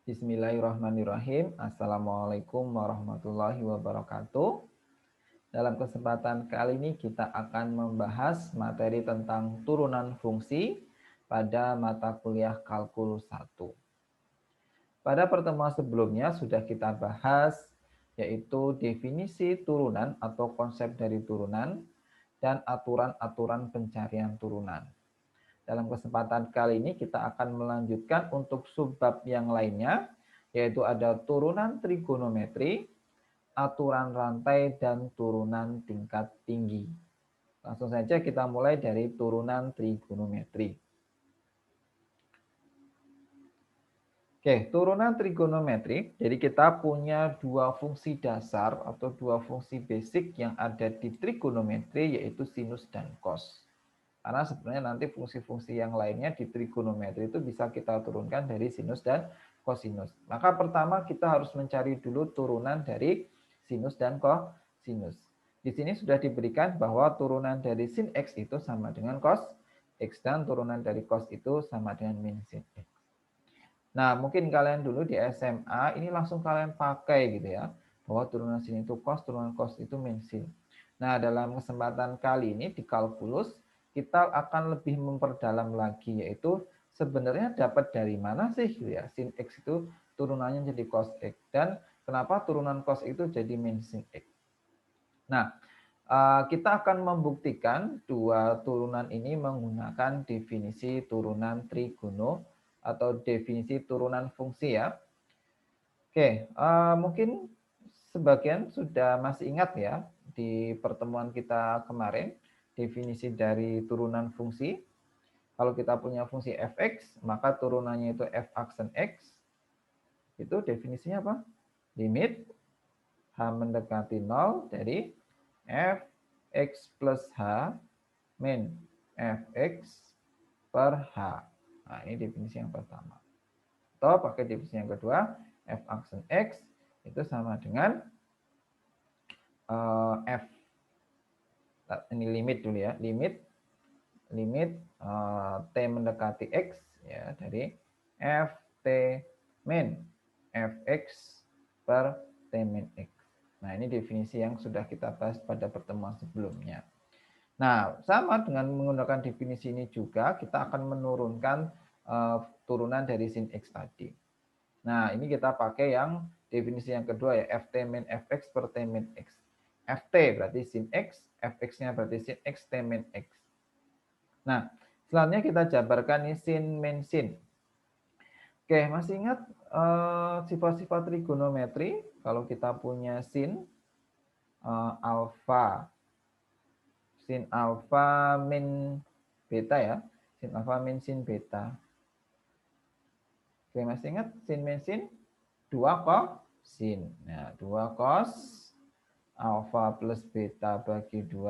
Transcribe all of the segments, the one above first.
Bismillahirrahmanirrahim. Assalamualaikum warahmatullahi wabarakatuh. Dalam kesempatan kali ini kita akan membahas materi tentang turunan fungsi pada mata kuliah Kalkulus 1. Pada pertemuan sebelumnya sudah kita bahas yaitu definisi turunan atau konsep dari turunan dan aturan-aturan pencarian turunan. Dalam kesempatan kali ini kita akan melanjutkan untuk subbab yang lainnya, yaitu ada turunan trigonometri, aturan rantai, dan turunan tingkat tinggi. Langsung saja kita mulai dari turunan trigonometri. Oke, turunan trigonometri. Jadi kita punya dua fungsi dasar atau dua fungsi basic yang ada di trigonometri, yaitu sinus dan cos. Karena sebenarnya nanti fungsi-fungsi yang lainnya di trigonometri itu bisa kita turunkan dari sinus dan kosinus. Maka pertama kita harus mencari dulu turunan dari sinus dan kosinus. Di sini sudah diberikan bahwa turunan dari sin X itu sama dengan cos X dan turunan dari cos itu sama dengan min sin X. Nah, mungkin kalian dulu di SMA ini langsung kalian pakai gitu ya, bahwa turunan sin itu cos, turunan cos itu min sin. Nah, dalam kesempatan kali ini di kalkulus kita akan lebih memperdalam lagi, yaitu sebenarnya dapat dari mana sih gitu ya, sin X itu turunannya jadi cos X dan kenapa turunan cos itu jadi min sin X. Nah, kita akan membuktikan dua turunan ini menggunakan definisi turunan trigono atau definisi turunan fungsi ya. Oke, mungkin sebagian sudah masih ingat ya di pertemuan kita kemarin definisi dari turunan fungsi. Kalau kita punya fungsi fx, maka turunannya itu f aksen x. Itu definisinya apa? Limit h mendekati 0 dari fx plus h min fx per h. Nah, ini definisi yang pertama. Atau pakai definisi yang kedua, f aksen x itu sama dengan f. Ini limit dulu ya, limit t mendekati x ya dari ft min fx per t min x. Nah, ini definisi yang sudah kita bahas pada pertemuan sebelumnya. Nah, sama dengan menggunakan definisi ini juga kita akan menurunkan turunan dari sin x tadi. Nah, ini kita pakai yang definisi yang kedua ya, ft min fx per t min x. ft berarti sin x, fx-nya berarti sin x, t min x. Nah, selanjutnya kita jabarkan ini sin min sin. Oke, masih ingat sifat-sifat trigonometri? Kalau kita punya sin alfa, sin alfa min beta ya, sin alfa min sin beta. Oke, masih ingat sin min sin? 2 kosin. Nah, 2 cos alfa plus beta bagi 2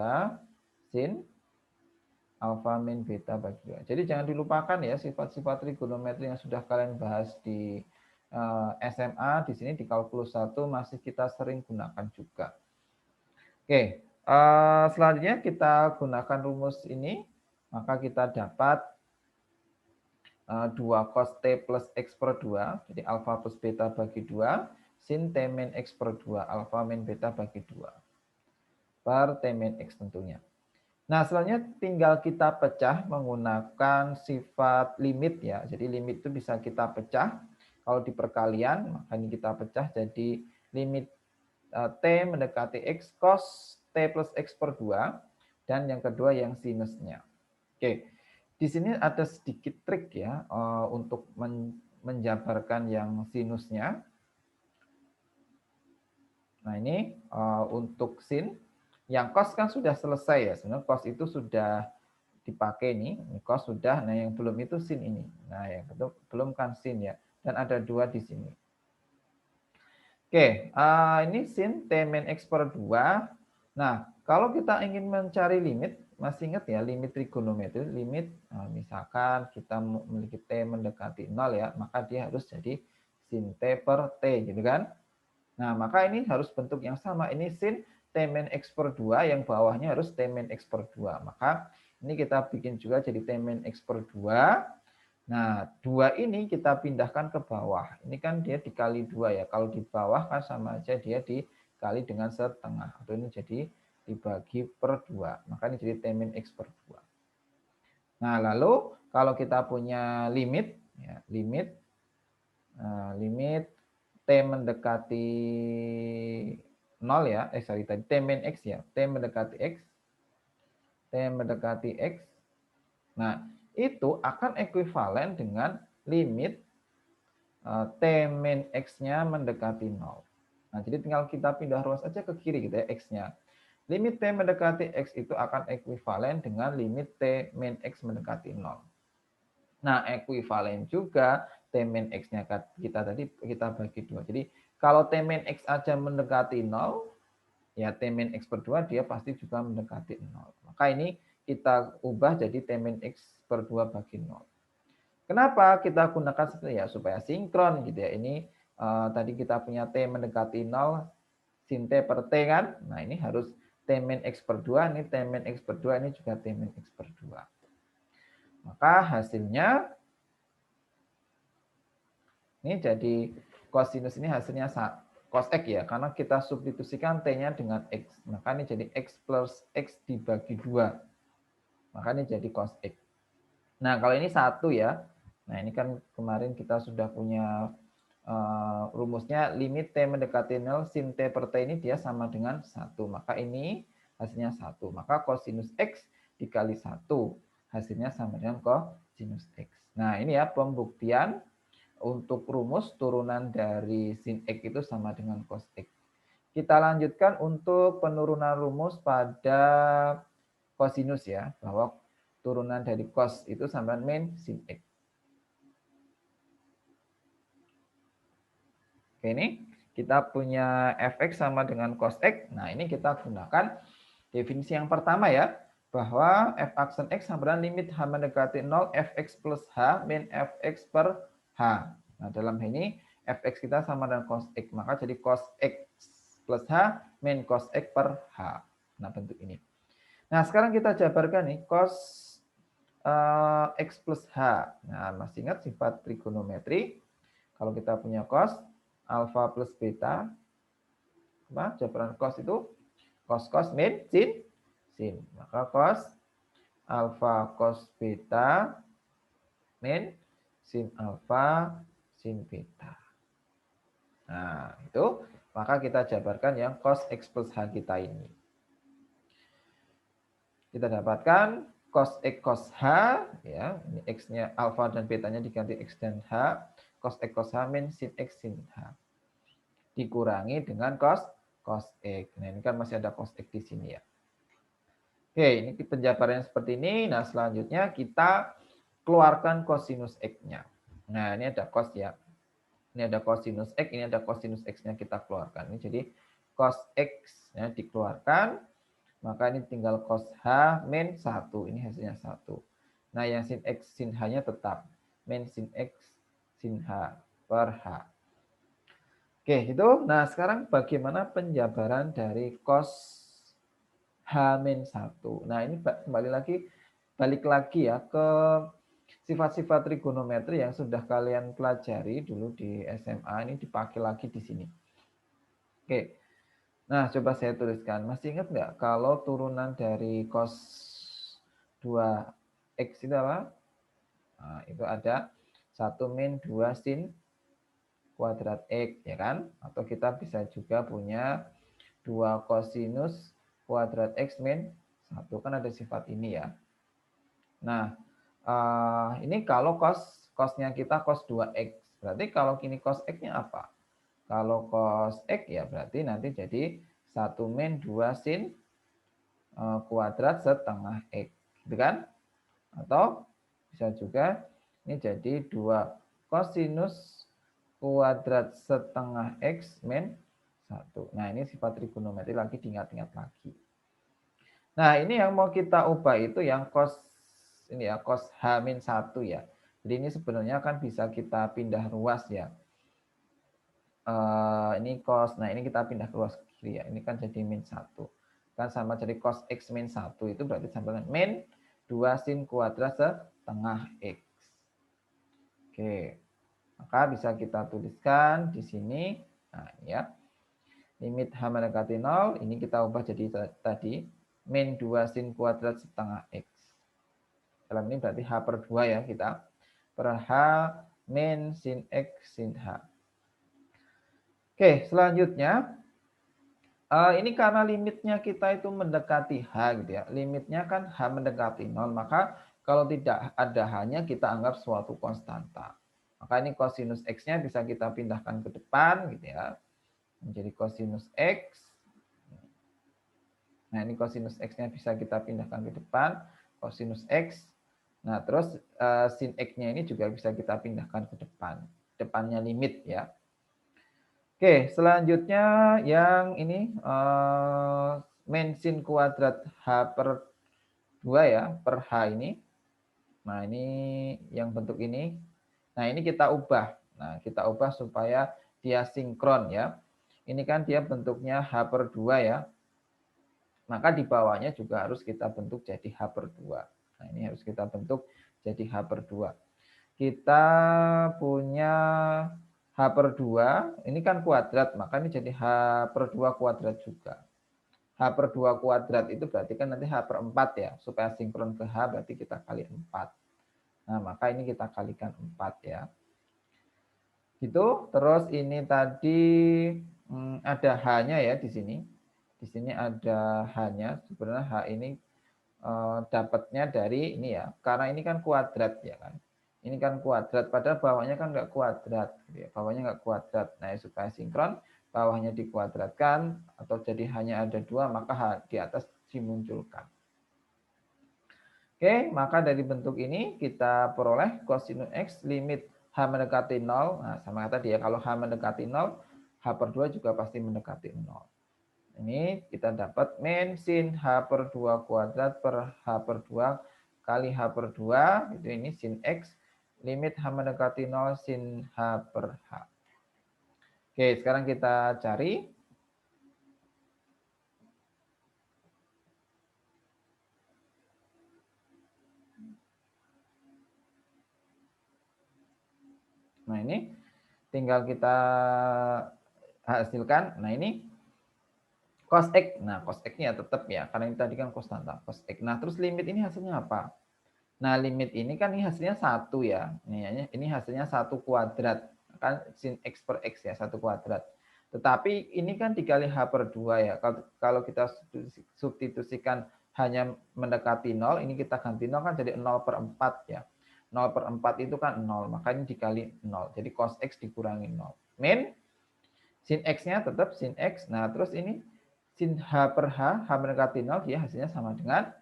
sin alfa min beta bagi 2. Jadi jangan dilupakan ya sifat-sifat trigonometri yang sudah kalian bahas di SMA. Di sini di kalkulus 1 masih kita sering gunakan juga. Oke, selanjutnya kita gunakan rumus ini. Maka kita dapat 2 cos t plus x per 2. Jadi alfa plus beta bagi 2. Sin t min x per 2. Alfa min beta bagi 2. Per t min x tentunya. Nah, selanjutnya tinggal kita pecah menggunakan sifat limit ya. Jadi limit itu bisa kita pecah. Kalau di perkalian, maka ini kita pecah jadi limit t mendekati x cos t plus x per 2. Dan yang kedua yang sinusnya. Oke, di sini ada sedikit trik ya untuk menjabarkan yang sinusnya. Nah, ini untuk sin. Yang cos kan sudah selesai ya. Sebenarnya cos itu sudah dipakai nih. Ini cos sudah. Nah, yang belum itu sin ini. Nah, yang itu belum kan sin ya. Dan ada 2 di sini. Oke, ini sin t min x per 2. Nah, kalau kita ingin mencari limit, masih ingat ya limit trigonometri, limit misalkan kita memiliki t mendekati 0 ya, maka dia harus jadi sin t per t gitu kan. Nah, maka ini harus bentuk yang sama. Ini sin t min x per 2, yang bawahnya harus t min x per 2. Maka ini kita bikin juga jadi t min x per 2 Nah, 2 ini kita pindahkan ke bawah. Ini kan dia dikali 2 ya. Kalau di bawah kan sama aja dia dikali dengan setengah. Atau ini jadi dibagi per 2. Maka ini jadi T min X per 2. Nah, lalu kalau kita punya limit, ya, limit T mendekati 0 ya. Tadi T min X ya. T mendekati X. T mendekati X. Nah, itu akan ekuivalen dengan limit T min X-nya mendekati 0. Nah, jadi tinggal kita pindah ruas aja ke kiri gitu ya, X-nya. Limit T mendekati X itu akan ekuivalen dengan limit T min X mendekati 0. Nah, ekuivalen juga T min X-nya kita tadi kita bagi 2. Jadi, kalau T min X aja mendekati 0, ya T min X per 2 dia pasti juga mendekati 0. Maka ini kita ubah jadi T min X per 2 bagi 0. Kenapa kita gunakan seperti ya supaya sinkron gitu ya. Ini tadi kita punya T mendekati 0 sin T per T kan. Nah, ini harus T min X per 2, ini T min X per 2, ini juga T min X per 2. Maka hasilnya ini jadi kosinus ini hasilnya cos X ya, karena kita substitusikan T-nya dengan X. Maka ini jadi X plus X dibagi 2. Maka ini jadi cos X. Nah, kalau ini 1 ya. Nah, ini kan kemarin kita sudah punya rumusnya limit T mendekati 0 sin T per T ini dia sama dengan 1. Maka ini hasilnya 1. Maka kosinus X dikali 1 hasilnya sama dengan kosinus X. Nah, ini ya pembuktian untuk rumus turunan dari sin X itu sama dengan cos X. Kita lanjutkan untuk penurunan rumus pada kosinus ya, bahwa turunan dari cos itu sama dengan min sin X. Oke, ini kita punya fx sama dengan cos X. Nah, ini kita gunakan definisi yang pertama ya, bahwa f aksen X sama dengan limit H mendekati 0 fx plus H min fx per H. Nah, dalam ini fx kita sama dengan cos X, maka jadi cos X plus H min cos X per H. Nah, bentuk ini. Nah, sekarang kita jabarkan nih cos X plus H. Nah, masih ingat sifat trigonometri? Kalau kita punya cos alfa plus beta, apa? Jabaran cos itu cos min sin. Maka cos alfa cos beta min sin alfa sin beta. Nah, itu maka kita jabarkan yang cos X plus H kita ini. Kita dapatkan cos X cos H, ya, ini X-nya alfa dan betanya diganti X dan H, cos X cos H min sin X sin H. Dikurangi dengan cos X. Nah, ini kan masih ada cos X di sini ya. Oke, ini penjabarannya seperti ini. Nah, selanjutnya kita keluarkan kosinus X-nya. Nah, ini ada cos ya. Ini ada kosinus X, ini ada kosinus X-nya kita keluarkan. Ini jadi cos X ya dikeluarkan, maka ini tinggal cos H min 1. Ini hasilnya 1. Nah, yang sin X sin H-nya tetap. Min sin X sin H per H. Oke, itu. Nah, sekarang bagaimana penjabaran dari cos H-1. Nah, ini kembali lagi, balik lagi ya ke sifat-sifat trigonometri yang sudah kalian pelajari dulu di SMA, ini dipakai lagi di sini. Oke, nah coba saya tuliskan. Masih ingat nggak kalau turunan dari cos 2X itu apa? Nah, itu ada 1 min 2 sin kuadrat X, ya kan? Atau kita bisa juga punya 2 kosinus kuadrat X min 1. Kan ada sifat ini ya. Nah, ini kalau cosnya kita cos 2X. Berarti kalau kini cos X-nya apa? Kalau cos X ya berarti nanti jadi 1 min 2 sin kuadrat setengah X. Gitu kan? Atau bisa juga ini jadi 2 kosinus kuadrat setengah X min 1. Nah, ini sifat trigonometri lagi diingat-ingat lagi. Nah, ini yang mau kita ubah itu yang cos ini ya, cos H-1 ya. Jadi ini sebenarnya kan bisa kita pindah ruas ya. Ini cos, nah ini kita pindah ke ruas kiri ya. Ini kan jadi min 1. Kan sama jadi cos X min 1 itu berarti sama dengan min 2 sin kuadrat setengah X. Oke, maka bisa kita tuliskan di sini. Nah, ya. Limit H mendekati 0, ini kita ubah jadi tadi min 2 sin kuadrat setengah X. Dalam ini berarti H per 2 ya kita. Per H min sin X sin H. Oke, selanjutnya. Ini karena limitnya kita itu mendekati H gitu ya. Limitnya kan H mendekati 0, maka kalau tidak ada H-nya kita anggap suatu konstanta. Maka ini kosinus X-nya bisa kita pindahkan ke depan gitu ya. Menjadi kosinus X. Nah, ini kosinus X-nya bisa kita pindahkan ke depan, kosinus X. Nah, terus sin X-nya ini juga bisa kita pindahkan ke depan. Depannya limit ya. Oke, selanjutnya yang ini min sin kuadrat H per 2 ya, per H ini. Nah, ini yang bentuk ini. Nah, ini kita ubah. Nah, kita ubah supaya dia sinkron ya. Ini kan dia bentuknya H per 2 ya. Maka di bawahnya juga harus kita bentuk jadi H per 2. Nah, ini harus kita bentuk jadi H per 2. Kita punya H per 2, ini kan kuadrat, maka ini jadi H per 2 kuadrat juga. H per 2 kuadrat itu berarti kan nanti H per 4 ya, supaya sinkron ke H berarti kita kali 4. Nah, maka ini kita kalikan 4 ya. Gitu, terus ini tadi ada H-nya ya di sini. Di sini ada H-nya, sebenarnya H ini dapatnya dari ini ya, karena ini kan kuadrat ya kan. Ini kan kuadrat, padahal bawahnya kan nggak kuadrat, gitu ya. Bawahnya nggak kuadrat. Nah, supaya sinkron, bawahnya dikuadratkan atau jadi hanya ada 2, maka H di atas dimunculkan. Oke, maka dari bentuk ini kita peroleh kosinus X limit H mendekati 0. Nah, sama tadi ya, kalau H mendekati 0, H per 2 juga pasti mendekati 0. Ini kita dapat min sin H per 2 kuadrat per H per 2 kali H per 2, itu ini sin X, limit H mendekati 0 sin H per H. Oke, sekarang kita cari. Nah, ini tinggal kita hasilkan. Nah, ini cos X. Nah, cos X-nya tetap ya, karena ini tadi kan konstanta cos X. Nah, terus limit ini hasilnya apa? Nah, limit ini kan ini hasilnya 1 ya. Ini hasilnya 1 kuadrat. Kan sin X per X ya, 1 kuadrat. Tetapi ini kan dikali H per 2 ya. Kalau kita substitusikan hanya mendekati 0, ini kita ganti 0 kan jadi 0 per 4 ya. 0 per 4 itu kan 0, maka ini dikali 0. Jadi cos X dikurangi 0. Min sin X-nya tetap sin X. Nah, terus ini sin H per H mendekati 0, dia hasilnya sama dengan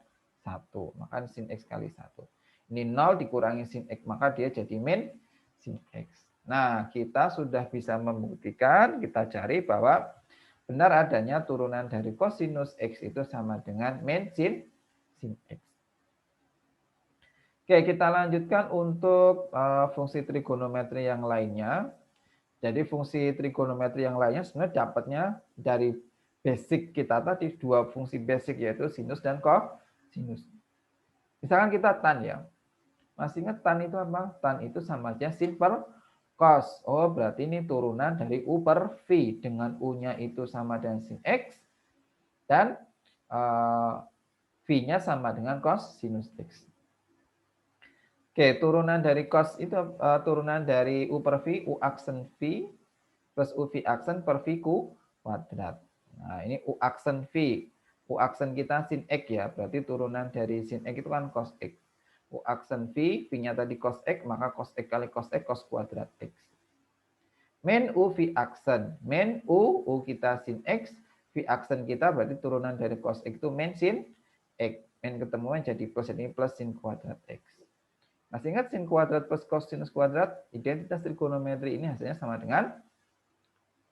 1. Maka sin X kali 1. Ini 0 dikurangi sin X, maka dia jadi min sin X. Nah, kita sudah bisa membuktikan, kita cari bahwa benar adanya turunan dari kosinus X itu sama dengan min sin X. Oke, kita lanjutkan untuk fungsi trigonometri yang lainnya. Jadi fungsi trigonometri yang lainnya sebenarnya dapatnya dari basic kita tadi, 2 fungsi basic yaitu sinus dan kosinus. Misalkan kita tan ya. Masih ingat tan itu apa? Tan itu sama aja sin per cos. Oh, berarti ini turunan dari U per V. Dengan U-nya itu sama dengan sin X. Dan V-nya sama dengan cos sinus X. Oke, turunan dari cos itu turunan dari U per V, U aksen V, plus U V aksen per V kuadrat. Nah, ini U aksen V. U aksen kita sin X ya, berarti turunan dari sin X itu kan cos X. U aksen V, V-nya tadi cos X, maka cos X kali cos X, cos kuadrat X. Min U V aksen. Min U kita sin X, V aksen kita berarti turunan dari cos X itu min sin X. Min ketemuan jadi plus, ini plus sin kuadrat X. Masih ingat sin kuadrat plus kosinus kuadrat, identitas trigonometri ini hasilnya sama dengan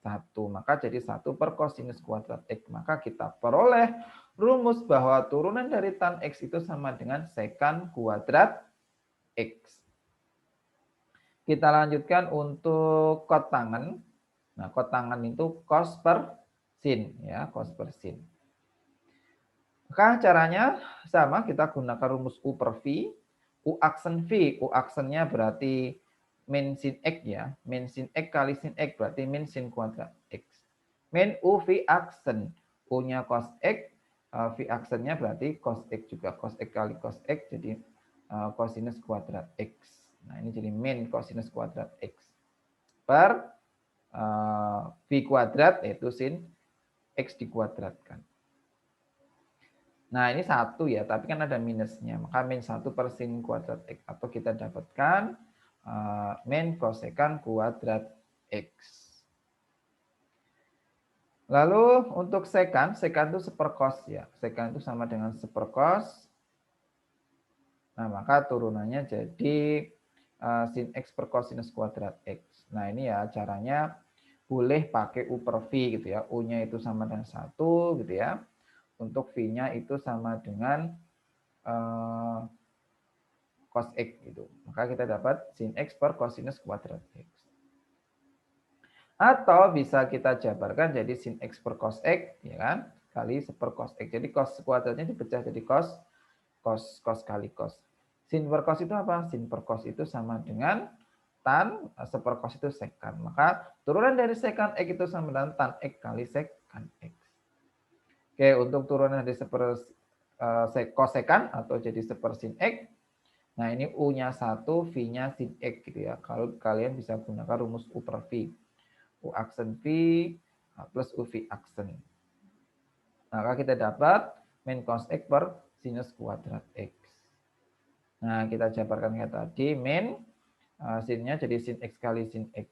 1. Maka jadi 1 per kosinus kuadrat X. Maka kita peroleh rumus bahwa turunan dari tan X itu sama dengan sekan kuadrat X. Kita lanjutkan untuk kot tangen. Nah, kot tangen itu cos per sin ya, cos per sin. Maka caranya sama, kita gunakan rumus U per V. U aksen V, U aksennya berarti min sin X ya. Min sin X kali sin X berarti min sin kuadrat X. Min U V aksen. U-nya cos X, V aksennya berarti cos X juga. Cos X kali cos X jadi cosinus kuadrat X. Nah, ini jadi min cosinus kuadrat X. Per V kuadrat yaitu sin X dikuadratkan. Nah, ini 1 ya, tapi kan ada minusnya. Maka min 1 per sin kuadrat X. Atau kita dapatkan min kosekan kuadrat X. Lalu untuk sekan itu seperkos ya. Sekan itu sama dengan seperkos. Nah, maka turunannya jadi sin X per kosinus kuadrat X. Nah, ini ya caranya boleh pakai U per V gitu ya. U-nya itu sama dengan 1 gitu ya. Untuk V-nya itu sama dengan cos X gitu. Maka kita dapat sin X per cosinus kuadrat X. Atau bisa kita jabarkan jadi sin X per cos X, ya kan? Kali seper cos X. Jadi cos kuadratnya dipecah jadi cos kali cos. Sin per cos itu apa? Sin per cos itu sama dengan tan seper cos itu sekan. Maka turunan dari sekan X itu sama dengan tan X kali sekan X. Oke, untuk turunan dari seper kosekan atau jadi seper sin X. Nah, ini U-nya 1, V-nya sin X gitu ya. Kalau kalian bisa gunakan rumus U per V. U aksen V plus UV aksen. Maka kita dapat min cos X per sinus kuadrat X. Nah, kita jabarkan kayak tadi. Min sinnya jadi sin X kali sin X.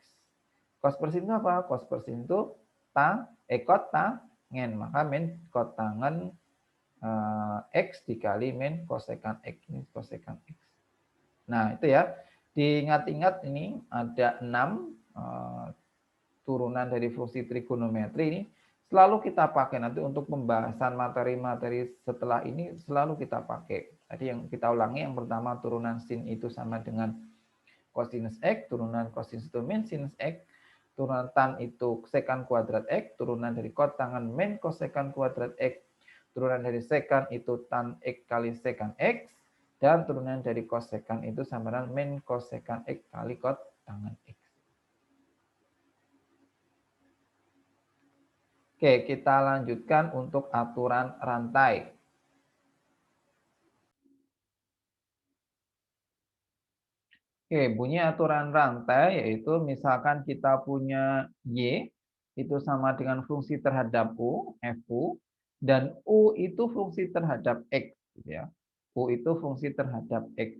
Cos per sin itu apa? Cos per sin itu kot tangen. Maka min kot tangen X dikali min kosekan X. Ini kosekan X. Nah, itu ya. Diingat-ingat ini ada 6 turunan dari fungsi trigonometri ini selalu kita pakai nanti untuk pembahasan materi-materi setelah ini selalu kita pakai. Tadi yang kita ulangi yang pertama turunan sin itu sama dengan cosinus X, turunan cosinus itu min sinus X, turunan tan itu sekan kuadrat X, turunan dari kot tangen min kosekan kuadrat X, turunan dari sekan itu tan X kali sekan X, dan turunan dari kosekan itu sama dengan min kosekan X kali kot tangen X. Oke, kita lanjutkan untuk aturan rantai. Oke, bunyi aturan rantai yaitu misalkan kita punya Y itu sama dengan fungsi terhadap U, FU, dan U itu fungsi terhadap X. Gitu ya. U itu fungsi terhadap X.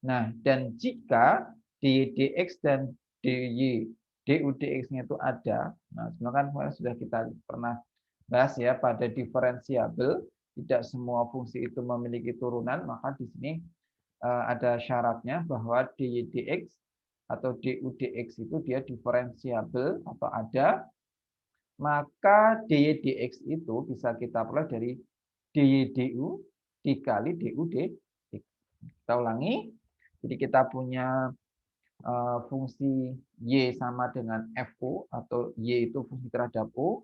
Nah, dan jika dy dx dan dy du dx-nya itu ada, nah sebenarnya kan sudah kita pernah bahas ya pada diferensiabel, tidak semua fungsi itu memiliki turunan, maka di sini ada syaratnya bahwa dy dx atau du dx itu dia diferensiabel atau ada, maka dy dx itu bisa kita peroleh dari dy du dikali du dx. Kita ulangi, jadi kita punya fungsi y sama dengan fu atau y itu fungsi terhadap u,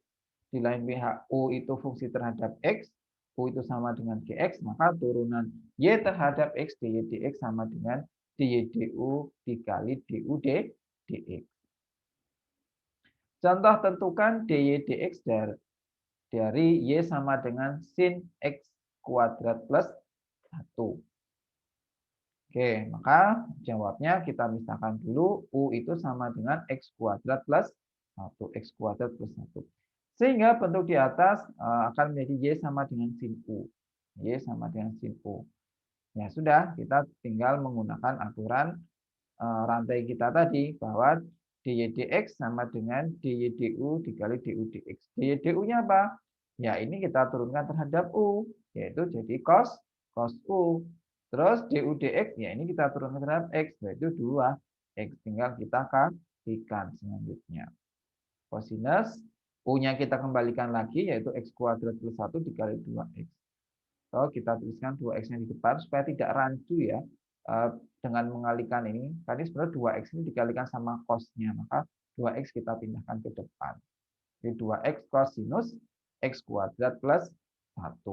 di lain pihak u itu fungsi terhadap x, u itu sama dengan gx, maka turunan y terhadap x dy dx sama dengan dy du dikali du dx. Contoh tentukan dy dx dari y sama dengan sin x kuadrat plus 1. Oke, maka jawabnya kita misalkan dulu U itu sama dengan X kuadrat plus 1. X kuadrat plus 1. Sehingga bentuk di atas akan menjadi Y sama dengan sin U. Y sama dengan sin U. Ya sudah, kita tinggal menggunakan aturan rantai kita tadi bahwa dy dx sama dengan dy du dikali du dx. Dy du-nya apa? Ya ini kita turunkan terhadap U, yaitu jadi cos U. Terus du dx, ya ini kita turunkan terhadap X, yaitu 2X. Tinggal kita kalikan selanjutnya. Cosinus, U-nya kita kembalikan lagi, yaitu X kuadrat plus 1 dikali 2X. So, kita tuliskan 2X-nya di depan, supaya tidak rancu ya. Dengan mengalihkan ini, tadi sebenarnya 2X ini dikalikan sama cos-nya, maka 2X kita pindahkan ke depan. Jadi 2X cosinus X kuadrat plus 1.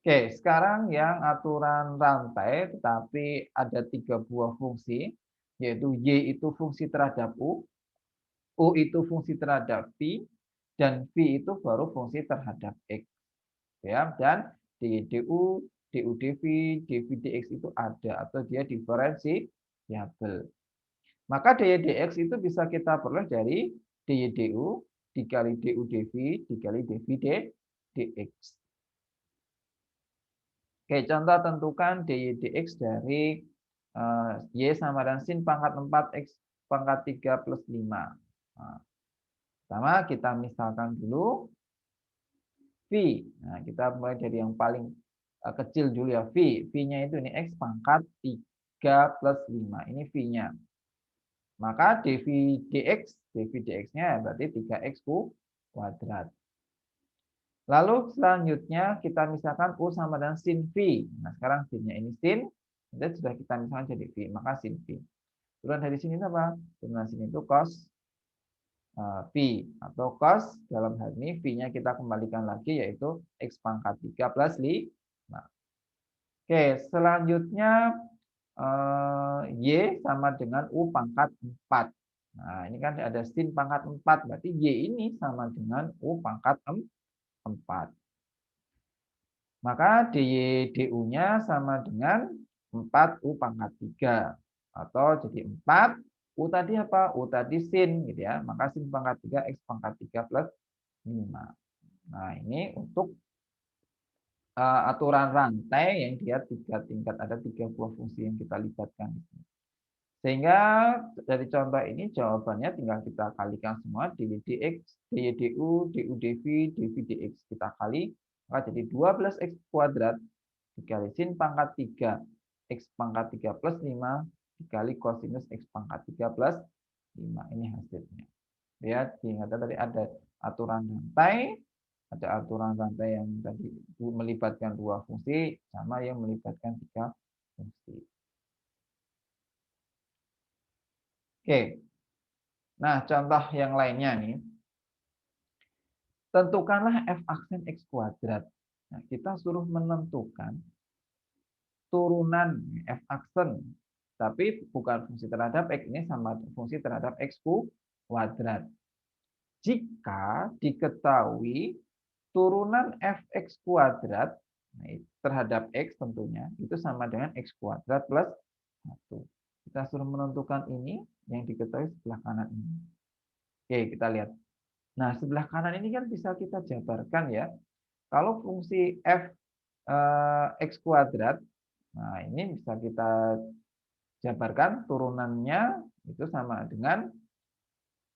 Oke, sekarang yang aturan rantai, tetapi ada 3 buah fungsi, yaitu Y itu fungsi terhadap U itu fungsi terhadap V, dan V itu baru fungsi terhadap X. Ya, dan DU, DU-DV, dV-dx itu ada atau dia diferensiabel. Maka dY/dx itu bisa kita peroleh dari dY/du dikali DU-dV dikali dV/dx. Oke, contoh tentukan dY/dx dari Y sama dengan sin pangkat 4 X pangkat 3 plus 5. Nah, pertama kita misalkan dulu V. Nah, kita mulai dari yang paling kecil dulu ya, V. V-nya itu ini X pangkat 3 plus 5. Ini V-nya. Maka dV/dx-nya berarti 3X kuadrat. Lalu selanjutnya kita misalkan U sama dengan sin V. Nah, sekarang sin-nya ini sin, dan sudah kita misalkan jadi V, maka sin V. Turunan dari sini itu apa? Turunan sini itu cos V, atau cos dalam hal ini V-nya kita kembalikan lagi yaitu X pangkat 3 plus 5. Oke, selanjutnya Y sama dengan U pangkat 4. Nah, ini kan ada sin pangkat 4, berarti Y ini sama dengan U pangkat 4. Maka DY/DU-nya sama dengan 4U pangkat 3. Atau jadi 4, U tadi apa? U tadi sin, gitu ya. Maka sin pangkat 3, X pangkat 3 plus 5. Nah, ini untuk aturan rantai yang dia 3 tingkat, ada 3 buah fungsi yang kita libatkan. Sehingga dari contoh ini jawabannya tinggal kita kalikan semua dY/dx, dY/du, DU/dV, dV/dx. Kita kali, maka jadi 12X kuadrat dikali sin pangkat 3 X pangkat 3 plus 5 dikali kosinus X pangkat 3 plus 5. Ini hasilnya. Lihat, diingat tadi ada aturan rantai, ada aturan rantai yang tadi melibatkan 2 fungsi, sama yang melibatkan 3 fungsi. Oke. Nah, contoh yang lainnya nih. Tentukanlah f aksen X kuadrat. Nah, kita suruh menentukan turunan f aksen, tapi bukan fungsi terhadap X, ini sama fungsi terhadap X kuadrat. Jika diketahui turunan fx kuadrat terhadap X tentunya, itu sama dengan X kuadrat plus 1. Kita suruh menentukan ini, yang diketahui sebelah kanan ini. Oke, kita lihat. Nah, sebelah kanan ini kan bisa kita jabarkan ya. Kalau fungsi f x kuadrat, nah ini bisa kita jabarkan turunannya itu sama dengan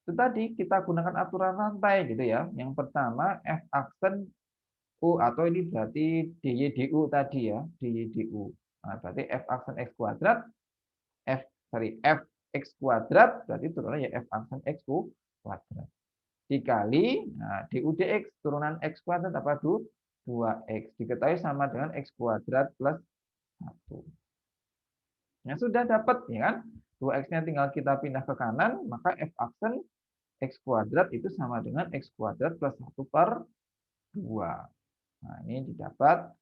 itu tadi kita gunakan aturan rantai gitu ya. Yang pertama f aksen U, atau ini berarti DY/DU tadi ya, DY/DU. Nah, berarti f aksen x kuadrat f x kuadrat berarti turunannya ya f aksen x kuadrat. Dikali, nah, DU/dx turunan x kuadrat apa? 2x. Diketahui sama dengan x kuadrat plus 1. Nah, sudah dapat ya kan? 2x-nya tinggal kita pindah ke kanan, maka f aksen x kuadrat itu sama dengan x kuadrat plus 1 per 2. Nah, ini didapat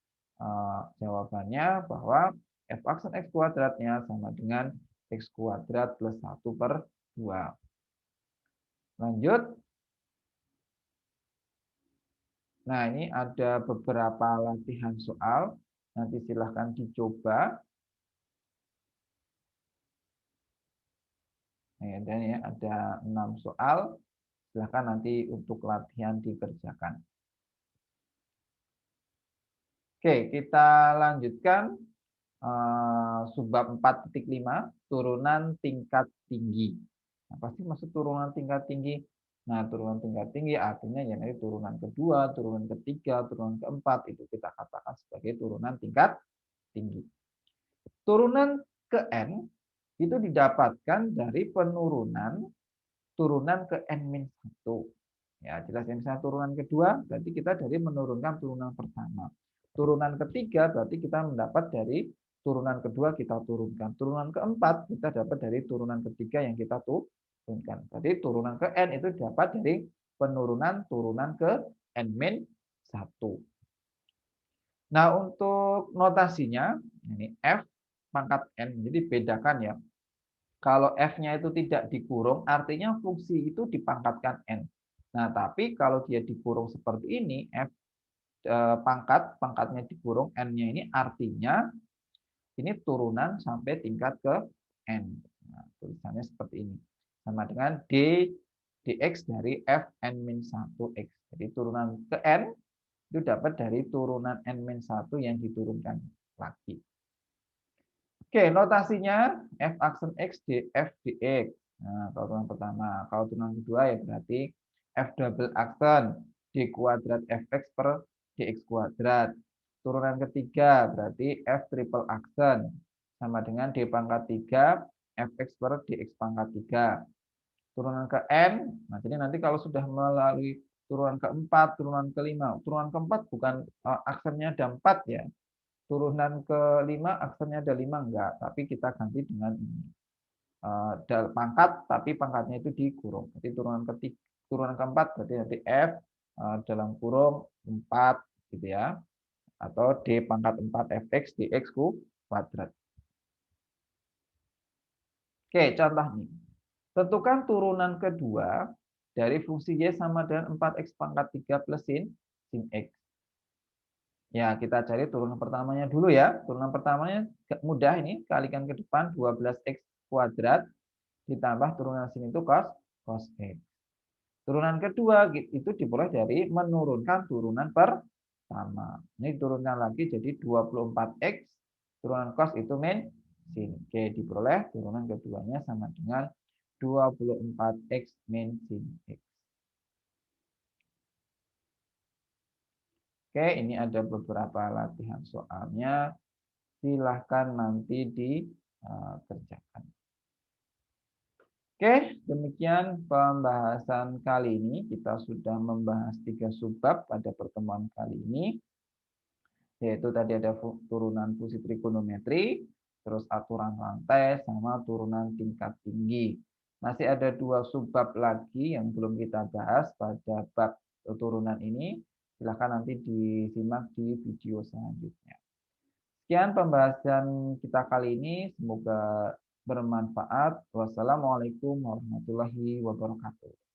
jawabannya bahwa f aksen x kuadratnya sama dengan x kuadrat plus 1 per 2. Lanjut. Nah, ini ada beberapa latihan soal. Nanti silahkan dicoba. Nah, dan ya, ada 6 soal. Silahkan nanti untuk latihan dikerjakan. Oke, kita lanjutkan subbab 4.5, turunan tingkat tinggi. Nah, pasti maksud turunan tingkat tinggi. Nah, turunan tingkat tinggi artinya ya nanti turunan kedua, turunan ketiga, turunan keempat, itu kita katakan sebagai turunan tingkat tinggi. Turunan ke N itu didapatkan dari penurunan turunan ke N-1. Ya, jelas yang misalnya turunan kedua, berarti kita dari menurunkan turunan pertama. Turunan ketiga, berarti kita mendapat dari turunan kedua kita turunkan. Turunan keempat, kita dapat dari turunan ketiga yang kita turunkan. Jadi turunan ke N itu dapat dari penurunan turunan ke N-1. Nah, untuk notasinya, ini F pangkat N, jadi bedakan ya. Kalau F-nya itu tidak dikurung, artinya fungsi itu dipangkatkan N. Nah, tapi kalau dia dikurung seperti ini, F pangkatnya dikurung, N-nya ini artinya ini turunan sampai tingkat ke N. Nah, tulisannya seperti ini. Sama dengan dx dari Fn-1x. Jadi turunan ke N itu dapat dari turunan N-1 yang diturunkan lagi. Oke, notasinya F aksen X df dx. Nah, kalau turunan pertama. Kalau turunan kedua ya berarti F double aksen d kuadrat fx per dx kuadrat. Turunan ketiga berarti F triple aksen sama dengan d pangkat 3 fx per dx pangkat 3. Turunan ke n, nah jadi nanti kalau sudah melalui turunan keempat, turunan kelima, turunan keempat bukan aksennya ada 4 ya, turunan kelima aksennya ada 5 enggak, tapi kita ganti dengan ini. Pangkat, tapi pangkatnya itu dikurung. Jadi turunan keempat berarti nanti F dalam kurung 4 gitu ya. Atau D pangkat 4 Fx dx kuadrat. Oke, contoh nih. Tentukan turunan kedua dari fungsi Y sama dengan 4x pangkat 3 plus sin X. Ya, kita cari turunan pertamanya dulu ya. Turunan pertamanya mudah ini, kalikan ke depan 12x kuadrat ditambah turunan sini itu cos X. Turunan kedua itu diperoleh dari menurunkan turunan pertama. Ini turunkan lagi jadi 24x, turunan cos itu min sin. Oke, diperoleh turunan keduanya sama dengan 24x min sin X. Oke, ini ada beberapa latihan soalnya. Silahkan nanti dikerjakan. Oke, demikian pembahasan kali ini. Kita sudah membahas 3 subbab pada pertemuan kali ini. Yaitu tadi ada turunan fungsi trigonometri, terus aturan rantai, sama turunan tingkat tinggi. Masih ada 2 subbab lagi yang belum kita bahas pada bab turunan ini. Silahkan nanti disimak di video selanjutnya. Sekian pembahasan kita kali ini. Semoga bermanfaat. Wassalamualaikum warahmatullahi wabarakatuh.